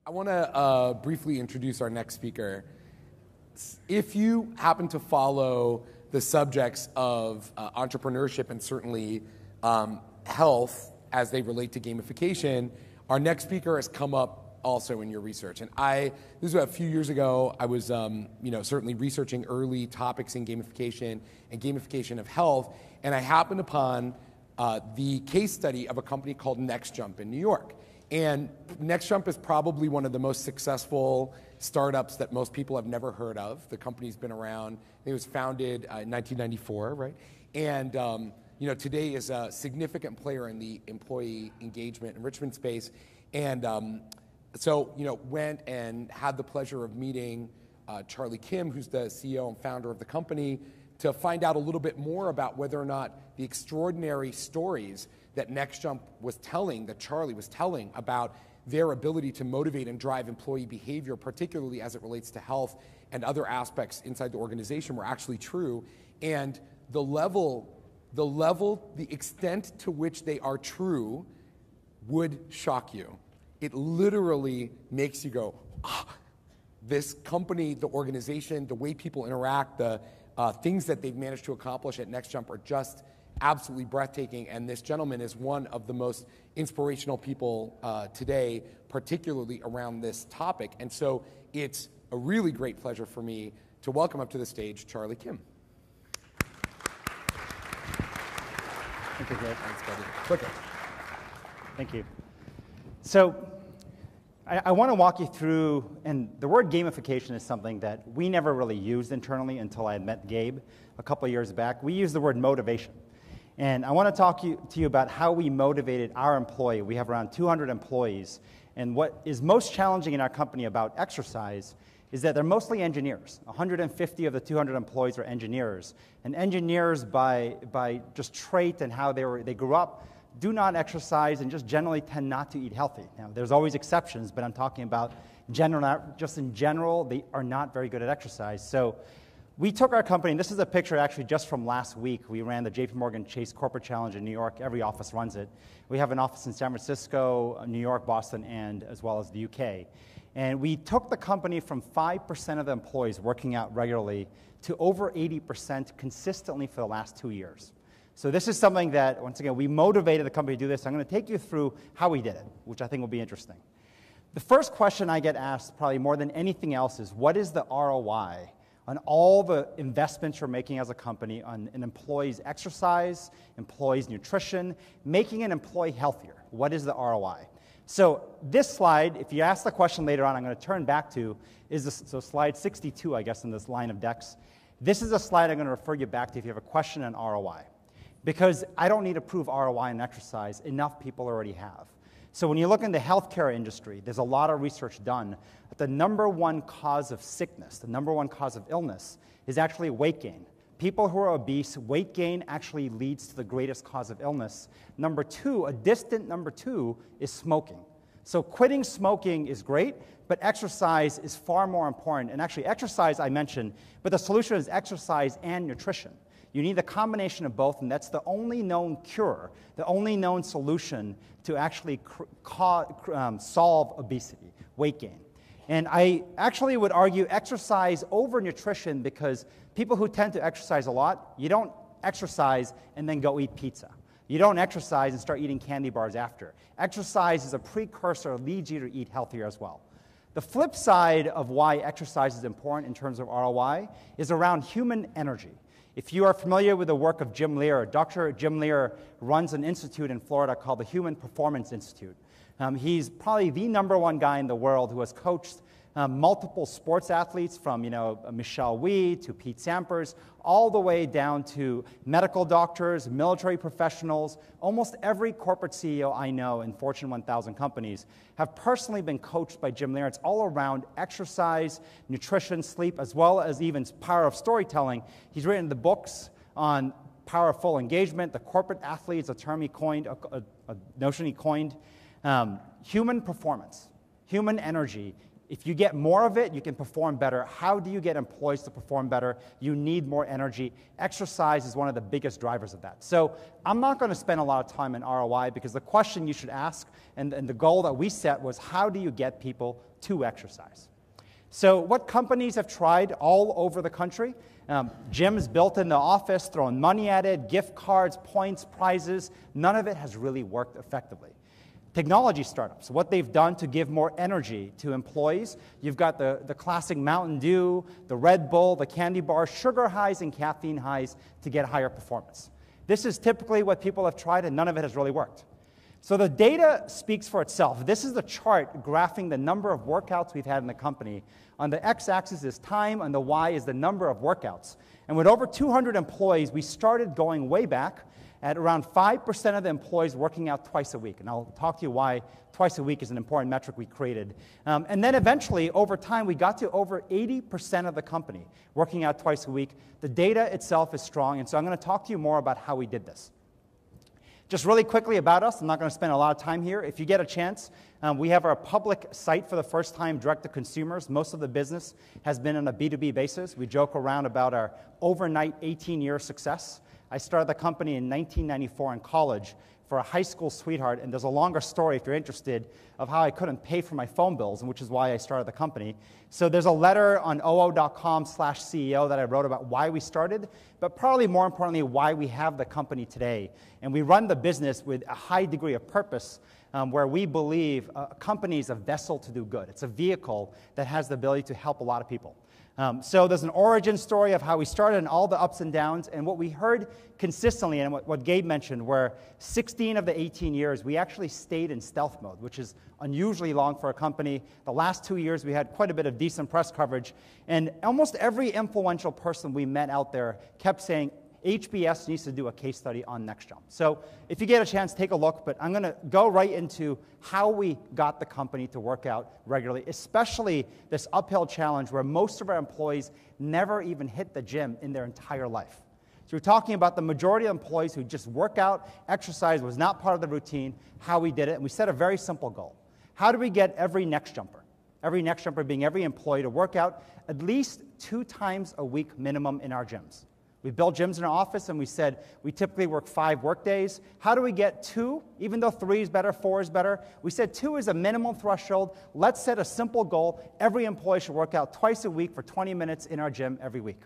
I want to briefly introduce our next speaker. If you happen to follow the subjects of entrepreneurship and certainly health as they relate to gamification, our next speaker has come up also in your research. And this was about a few years ago. I was certainly researching early topics in gamification and gamification of health, and I happened upon the case study of a company called NextJump in New York. And NextJump is probably one of the most successful startups that most people have never heard of. The company's been around. It was founded in 1994, right? And today is a significant player in the employee engagement enrichment space. And went and had the pleasure of meeting Charlie Kim, who's the CEO and founder of the company, to find out a little bit more about whether or not the extraordinary stories that NextJump was telling, that Charlie was telling about their ability to motivate and drive employee behavior, particularly as it relates to health and other aspects inside the organization, were actually true. And the extent to which they are true would shock you. It literally makes you go, this company, the organization, the way people interact, the things that they've managed to accomplish at NextJump are just absolutely breathtaking, and this gentleman is one of the most inspirational people today, particularly around this topic. And so it's a really great pleasure for me to welcome up to the stage Charlie Kim. Thank you, Greg. Thanks, buddy. Clicker. Thank you. So I want to walk you through, and the word gamification is something that we never really used internally until I met Gabe a couple of years back. We use the word motivation. And I want to talk to you about how we motivated our employee. We have around 200 employees. And what is most challenging in our company about exercise is that they're mostly engineers. 150 of the 200 employees are engineers. And engineers, by just trait and how they grew up, do not exercise and just generally tend not to eat healthy. Now, there's always exceptions, but I'm talking about just in general, they are not very good at exercise. So we took our company, and this is a picture actually just from last week. We ran the JP Morgan Chase Corporate Challenge in New York. Every office runs it. We have an office in San Francisco, New York, Boston, and as well as the UK. And we took the company from 5% of the employees working out regularly to over 80% consistently for the last 2 years. So this is something that, once again, we motivated the company to do this. I'm going to take you through how we did it, which I think will be interesting. The first question I get asked, probably more than anything else, is what is the ROI on all the investments you're making as a company on an employee's exercise, employee's nutrition, making an employee healthier? What is the ROI? So this slide, if you ask the question later on, I'm going to turn back to, so slide 62, I guess, in this line of decks. This is a slide I'm going to refer you back to if you have a question on ROI. Because I don't need to prove ROI in exercise, enough people already have. So when you look in the healthcare industry, there's a lot of research done that the number one cause of sickness, the number one cause of illness, is actually weight gain. People who are obese, weight gain actually leads to the greatest cause of illness. Number two, a distant number two, is smoking. So quitting smoking is great, but exercise is far more important. And actually exercise I mentioned, but the solution is exercise and nutrition. You need a combination of both, and that's the only known cure, the only known solution to actually solve obesity, weight gain. And I actually would argue exercise over nutrition, because people who tend to exercise a lot, you don't exercise and then go eat pizza. You don't exercise and start eating candy bars after. Exercise is a precursor, leads you to eat healthier as well. The flip side of why exercise is important in terms of ROI is around human energy. If you are familiar with the work of Jim Lear, Dr. Jim Lear runs an institute in Florida called the Human Performance Institute. He's probably the number one guy in the world who has coached multiple sports athletes, from Michelle Wie to Pete Sampras, all the way down to medical doctors, military professionals. Almost every corporate CEO I know in Fortune 1000 companies have personally been coached by Jim Lear. It's all around exercise, nutrition, sleep, as well as even power of storytelling. He's written the books on powerful engagement. The corporate athlete is a term he coined, a notion he coined. Human performance, human energy If you get more of it, you can perform better. How do you get employees to perform better? You need more energy. Exercise is one of the biggest drivers of that. So I'm not going to spend a lot of time in ROI because the question you should ask and the goal that we set was how do you get people to exercise? So what companies have tried all over the country? Gyms built in the office, throwing money at it, gift cards, points, prizes. None of it has really worked effectively. Technology startups, what they've done to give more energy to employees. You've got the classic Mountain Dew, the Red Bull, the candy bar, sugar highs and caffeine highs to get higher performance. This is typically what people have tried, and none of it has really worked. So the data speaks for itself. This is the chart graphing the number of workouts we've had in the company. On the x-axis is time, on the y is the number of workouts. And with over 200 employees, we started going way back at around 5% of the employees working out twice a week. And I'll talk to you why twice a week is an important metric we created. And then eventually, over time, we got to over 80% of the company working out twice a week. The data itself is strong, and so I'm going to talk to you more about how we did this. Just really quickly about us, I'm not going to spend a lot of time here. If you get a chance, we have our public site for the first time, direct to consumers. Most of the business has been on a B2B basis. We joke around about our overnight 18-year success. I started the company in 1994 in college for a high school sweetheart, and there's a longer story, if you're interested, of how I couldn't pay for my phone bills, and which is why I started the company. So there's a letter on oo.com/CEO that I wrote about why we started, but probably more importantly, why we have the company today. And we run the business with a high degree of purpose, where we believe a company is a vessel to do good. It's a vehicle that has the ability to help a lot of people. So there's an origin story of how we started and all the ups and downs, and what we heard consistently, and what Gabe mentioned, were 16 of the 18 years, we actually stayed in stealth mode, which is unusually long for a company. The last 2 years, we had quite a bit of decent press coverage, and almost every influential person we met out there kept saying, HBS needs to do a case study on NextJump. So if you get a chance, take a look, but I'm going to go right into how we got the company to work out regularly, especially this uphill challenge where most of our employees never even hit the gym in their entire life. So we're talking about the majority of employees who just work out, exercise was not part of the routine, how we did it, and we set a very simple goal. How do we get every NextJumper being every employee, to work out at least 2 times a week minimum in our gyms? We built gyms in our office, and we said we typically work 5 work days. How do we get 2? Even though 3 is better, 4 is better, we said 2 is a minimum threshold. Let's set a simple goal. Every employee should work out twice a week for 20 minutes in our gym every week.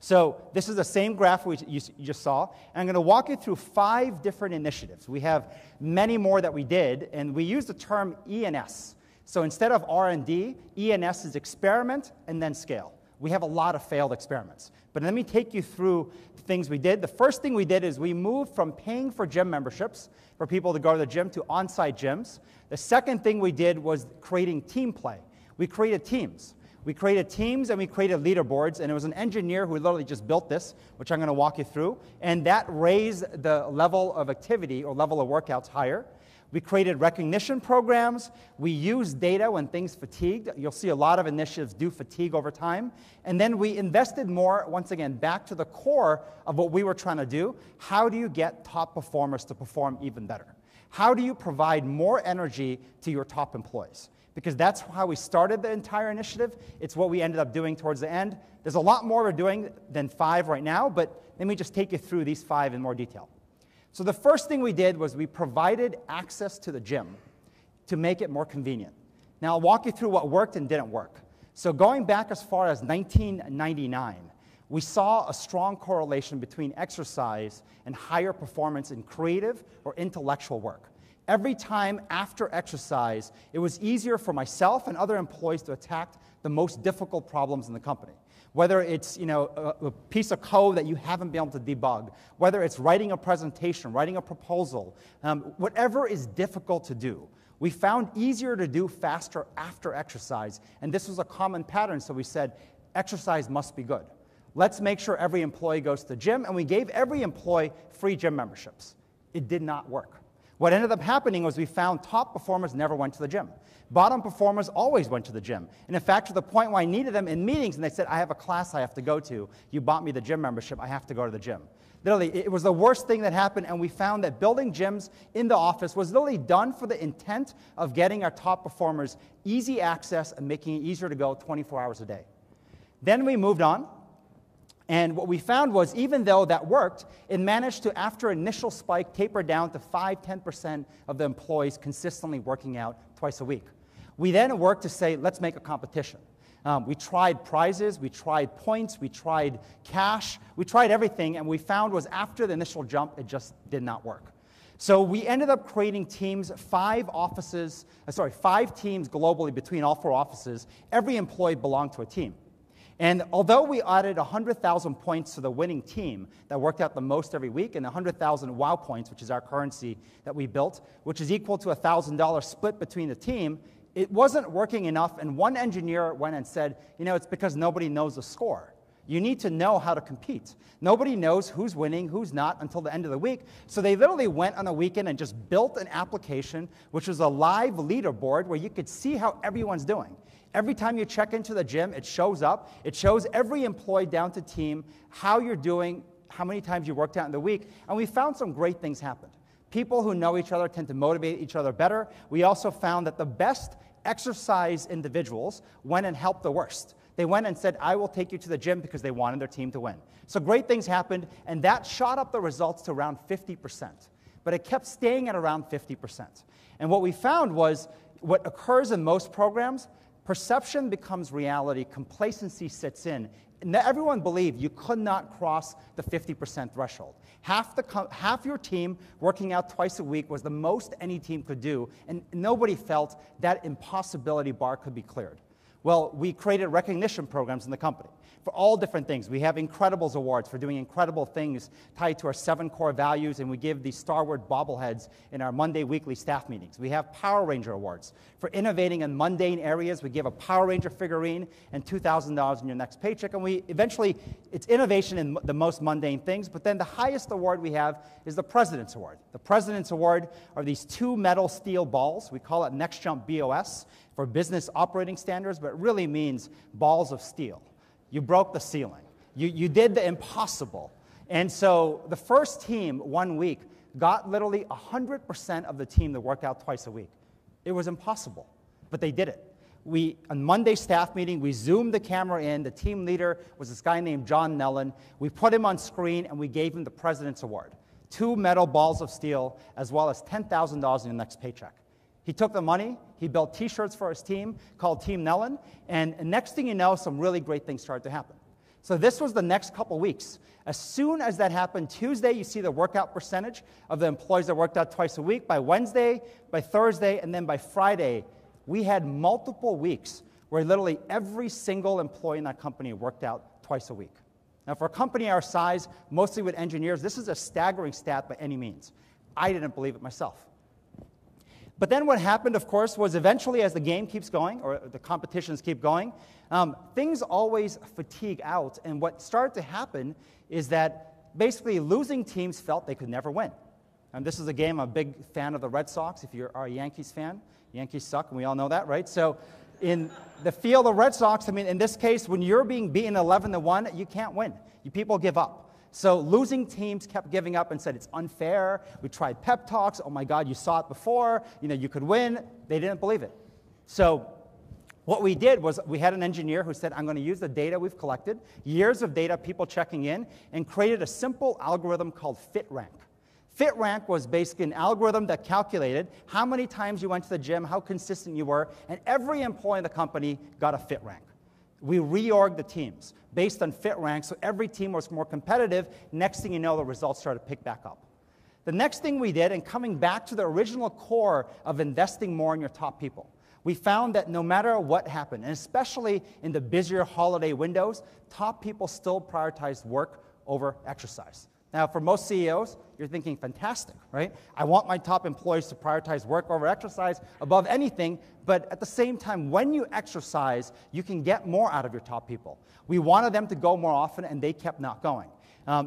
So this is the same graph you just saw, and I'm going to walk you through 5 different initiatives. We have many more that we did, and we use the term E&S. So instead of R&D, E&S is experiment and then scale. We have a lot of failed experiments. But let me take you through the things we did. The first thing we did is we moved from paying for gym memberships for people to go to the gym to on-site gyms. The second thing we did was creating team play. We created teams. We created teams and we created leaderboards, and it was an engineer who literally just built this, which I'm going to walk you through, and that raised the level of activity or level of workouts higher. We created recognition programs. We used data when things fatigued. You'll see a lot of initiatives do fatigue over time. And then we invested more, once again, back to the core of what we were trying to do. How do you get top performers to perform even better? How do you provide more energy to your top employees? Because that's how we started the entire initiative. It's what we ended up doing towards the end. There's a lot more we're doing than 5 right now, but let me just take you through these 5 in more detail. So the first thing we did was we provided access to the gym to make it more convenient. Now I'll walk you through what worked and didn't work. So going back as far as 1999, we saw a strong correlation between exercise and higher performance in creative or intellectual work. Every time after exercise, it was easier for myself and other employees to attack the most difficult problems in the company. Whether it's a piece of code that you haven't been able to debug, whether it's writing a presentation, writing a proposal, whatever is difficult to do, we found easier to do faster after exercise, and this was a common pattern, so we said, exercise must be good. Let's make sure every employee goes to the gym, and we gave every employee free gym memberships. It did not work. What ended up happening was we found top performers never went to the gym. Bottom performers always went to the gym. And in fact, to the point where I needed them in meetings, and they said, I have a class I have to go to. You bought me the gym membership. I have to go to the gym. Literally, it was the worst thing that happened, and we found that building gyms in the office was literally done for the intent of getting our top performers easy access and making it easier to go 24 hours a day. Then we moved on. And what we found was, even though that worked, it managed to, after initial spike, taper down to 5-10% of the employees consistently working out twice a week. We then worked to say, let's make a competition. We tried prizes, we tried points, we tried cash, we tried everything, and we found was after the initial jump, it just did not work. So we ended up creating teams, 5 teams globally between all 4 offices. Every employee belonged to a team. And although we added 100,000 points to the winning team that worked out the most every week, and 100,000 WOW points, which is our currency that we built, which is equal to $1,000 split between the team, it wasn't working enough, and one engineer went and said, it's because nobody knows the score. You need to know how to compete. Nobody knows who's winning, who's not, until the end of the week. So they literally went on a weekend and just built an application, which was a live leaderboard where you could see how everyone's doing. Every time you check into the gym, it shows up. It shows every employee down to team how you're doing, how many times you worked out in the week. And we found some great things happened. People who know each other tend to motivate each other better. We also found that the best exercise individuals went and helped the worst. They went and said, I will take you to the gym because they wanted their team to win. So great things happened, and that shot up the results to around 50%. But it kept staying at around 50%. And what we found was what occurs in most programs, perception becomes reality, complacency sits in. And everyone believed you could not cross the 50% threshold. Half your team working out twice a week was the most any team could do, and nobody felt that impossibility bar could be cleared. Well, we created recognition programs in the company for all different things. We have Incredibles Awards for doing incredible things tied to our 7 core values, and we give these Star Wars bobbleheads in our Monday weekly staff meetings. We have Power Ranger Awards for innovating in mundane areas. We give a Power Ranger figurine and $2,000 in your next paycheck, and it's innovation in the most mundane things, but then the highest award we have is the President's Award. The President's Award are these 2 metal steel balls. We call it NextJump BOS for business operating standards, but it really means balls of steel. You broke the ceiling. You did the impossible. And so the first team 1 week got literally 100% of the team that worked out twice a week. It was impossible, but they did it. On Monday staff meeting, we zoomed the camera in. The team leader was this guy named John Nellen. We put him on screen, and we gave him the President's Award. 2 metal balls of steel, as well as $10,000 in your next paycheck. He took the money, he built T-shirts for his team called Team Nellen, and next thing you know, some really great things started to happen. So this was the next couple weeks. As soon as that happened, Tuesday, you see the workout percentage of the employees that worked out twice a week. By Wednesday, by Thursday, and then by Friday, we had multiple weeks where literally every single employee in that company worked out twice a week. Now, for a company our size, mostly with engineers, this is a staggering stat by any means. I didn't believe it myself. But then what happened, of course, was eventually as the game keeps going, or the competitions keep going, things always fatigue out. And what started to happen is that basically losing teams felt they could never win. And this is a game, I'm a big fan of the Red Sox. If you are a Yankees fan, Yankees suck, and we all know that, right? So in the field of Red Sox, in this case, when you're being beaten 11-1, you can't win. People give up. So losing teams kept giving up and said, it's unfair. We tried pep talks. Oh my God, you saw it before. You could win. They didn't believe it. So what we did was we had an engineer who said, I'm going to use the data we've collected, years of data, people checking in, and created a simple algorithm called FitRank. FitRank was basically an algorithm that calculated how many times you went to the gym, how consistent you were, and every employee in the company got a FitRank. We reorged the teams based on FitRank, so every team was more competitive. Next thing you know, the results started to pick back up. The next thing we did, and coming back to the original core of investing more in your top people, we found that no matter what happened, and especially in the busier holiday windows, top people still prioritized work over exercise. Now, for most CEOs, you're thinking, fantastic, right? I want my top employees to prioritize work over exercise above anything, but at the same time, when you exercise, you can get more out of your top people. We wanted them to go more often, and they kept not going.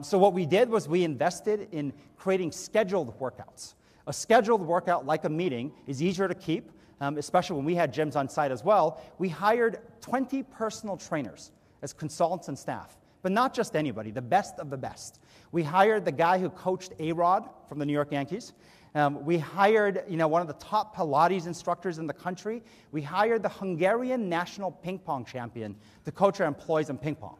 So what we did was we invested in creating scheduled workouts. A scheduled workout, like a meeting, is easier to keep, especially when we had gyms on site as well. We hired 20 personal trainers as consultants and staff, but not just anybody, the best of the best. We hired the guy who coached A-Rod from the New York Yankees. We hired, one of the top Pilates instructors in the country. We hired the Hungarian national ping pong champion to coach our employees in ping pong.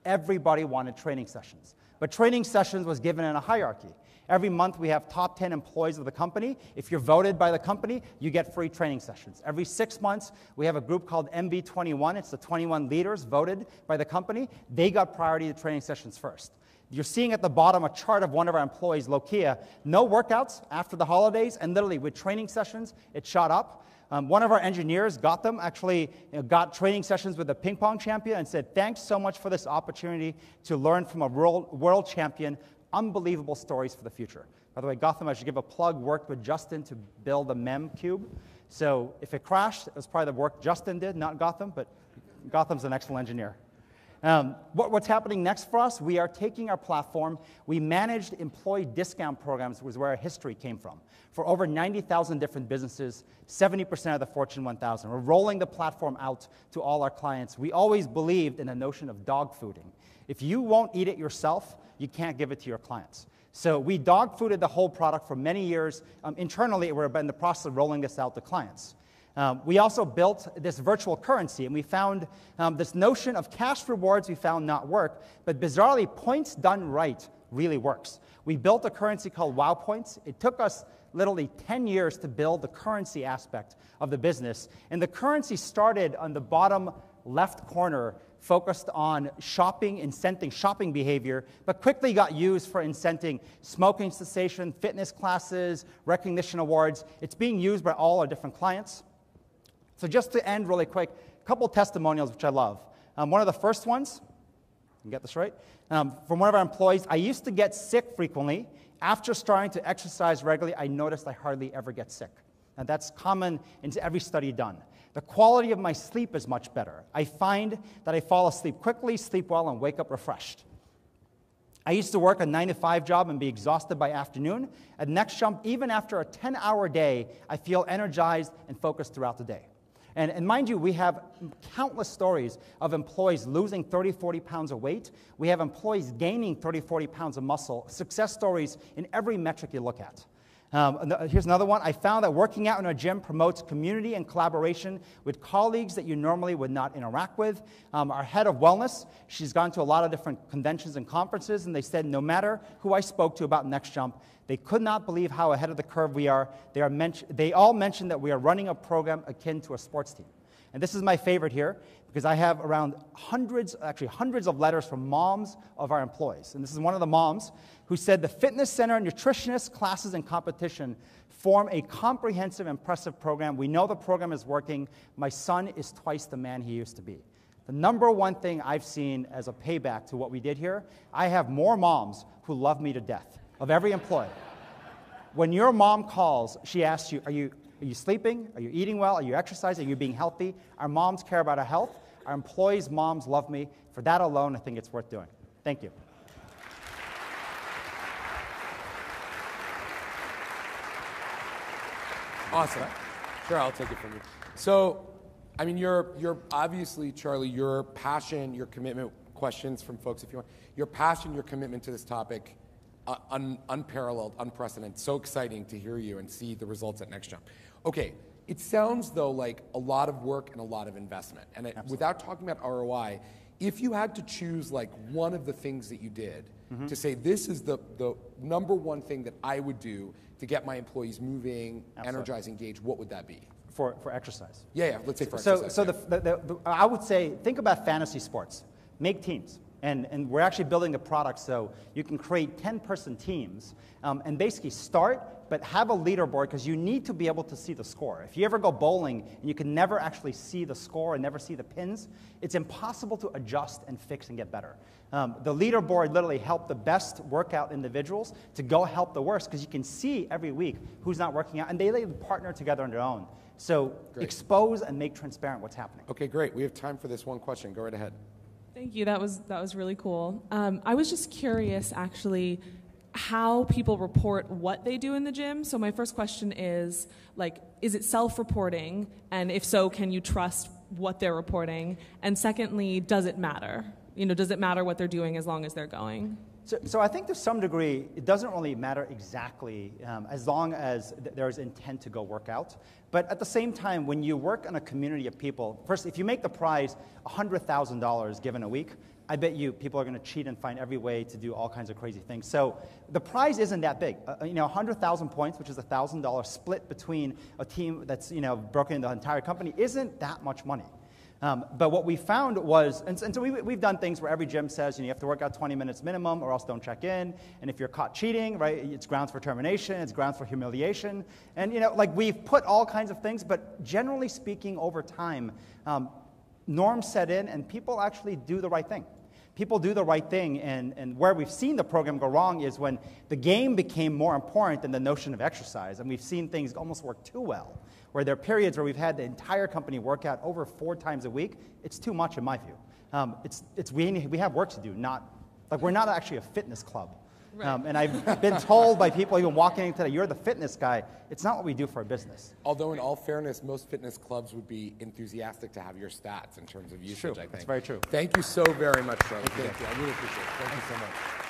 Everybody wanted training sessions, but training sessions was given in a hierarchy. Every month we have top 10 employees of the company. If you're voted by the company, you get free training sessions. Every 6 months, we have a group called MV21. It's the 21 leaders voted by the company. They got priority to training sessions first. You're seeing at the bottom a chart of one of our employees, Lokia. No workouts after the holidays, and literally with training sessions, it shot up. One of our engineers, Gotham, actually got training sessions with the ping pong champion and said, thanks so much for this opportunity to learn from a world champion. Unbelievable stories for the future. By the way, Gotham, I should give a plug, worked with Justin to build the MEM cube. So if it crashed, it was probably the work Justin did, not Gotham, but Gotham's an excellent engineer. What's happening next for us? We are taking our platform. We managed employee discount programs, was where our history came from, for over 90,000 different businesses, 70% of the Fortune 1000. We're rolling the platform out to all our clients. We always believed in the notion of dog fooding. If you won't eat it yourself, you can't give it to your clients. So we dog fooded the whole product for many years. Internally, we're in the process of rolling this out to clients. We also built this virtual currency, and we found this notion of cash rewards we found not work, but bizarrely, points done right really works. We built a currency called Wow Points. It took us literally 10 years to build the currency aspect of the business, and the currency started on the bottom left corner, focused on shopping, incenting shopping behavior, but quickly got used for incenting smoking cessation, fitness classes, recognition awards. It's being used by all our different clients. So just to end really quick, a couple testimonials which I love. One of the first ones, you get this right, from one of our employees. I used to get sick frequently. After starting to exercise regularly, I noticed I hardly ever get sick. And that's common in every study done. The quality of my sleep is much better. I find that I fall asleep quickly, sleep well, and wake up refreshed. I used to work a 9-to-5 job and be exhausted by afternoon. At NextJump, even after a 10-hour day, I feel energized and focused throughout the day. And mind you, we have countless stories of employees losing 30, 40 pounds of weight. We have employees gaining 30, 40 pounds of muscle. Success stories in every metric you look at. Here's another one. I found that working out in a gym promotes community and collaboration with colleagues that you normally would not interact with. Our head of wellness, she's gone to a lot of different conventions and conferences, and they said no matter who I spoke to about NextJump, they could not believe how ahead of the curve we are. They all mentioned that we are running a program akin to a sports team. And this is my favorite here, because I have around hundreds of letters from moms of our employees. And this is one of the moms who said the fitness center, nutritionists, classes, and competition form a comprehensive, impressive program. We know the program is working. My son is twice the man he used to be. The number one thing I've seen as a payback to what we did here, I have more moms who love me to death, of every employee. When your mom calls, she asks you, are you sleeping? Are you eating well? Are you exercising? Are you being healthy? Our moms care about our health. Our employees' moms love me. For that alone, I think it's worth doing. Thank you. Awesome. Sure, I'll take it from you. So, I mean, you're obviously, Charlie, your passion, your commitment, questions from folks if you want, your passion, your commitment to this topic, unparalleled, unprecedented. So exciting to hear you and see the results at NextJump. Okay, it sounds though like a lot of work and a lot of investment. And without talking about ROI, if you had to choose like one of the things that you did to say this is the number one thing that I would do to get my employees moving, energized, engaged, what would that be? For exercise. Yeah, let's say for exercise. So I would say, think about fantasy sports. Make teams. And we're actually building a product so you can create 10-person teams and basically start, but have a leaderboard because you need to be able to see the score. If you ever go bowling and you can never actually see the score and never see the pins, it's impossible to adjust and fix and get better. The leaderboard literally helped the best workout individuals to go help the worst because you can see every week who's not working out, and they partner together on their own. So expose and make transparent what's happening. Okay, great. We have time for this one question. Go right ahead. Thank you. That was really cool. I was just curious, actually, how people report what they do in the gym. So my first question is, like, is it self-reporting? And if so, can you trust what they're reporting? And secondly, does it matter? Does it matter what they're doing as long as they're going? So I think to some degree, it doesn't really matter exactly as long as there's intent to go work out. But at the same time, when you work in a community of people, first, if you make the prize $100,000 given a week, I bet you people are going to cheat and find every way to do all kinds of crazy things. So the prize isn't that big. 100,000 points, which is $1,000 split between a team that's broken into the entire company, isn't that much money. But what we found was, and so we've done things where every gym says you have to work out 20 minutes minimum or else don't check in. And if you're caught cheating, right, it's grounds for termination, it's grounds for humiliation. And we've put all kinds of things, but generally speaking, over time, norms set in and people actually do the right thing. People do the right thing, and where we've seen the program go wrong is when the game became more important than the notion of exercise, and we've seen things almost work too well. Where there are periods where we've had the entire company work out over 4 times a week, it's too much in my view. We have work to do, we're not actually a fitness club. Right. And I've been told by people even walking in today, you're the fitness guy. It's not what we do for a business. Although in all fairness, most fitness clubs would be enthusiastic to have your stats in terms of usage, I think. It's very true. Thank you so very much, Charlie. Thank you. I really appreciate it. Thank you so much.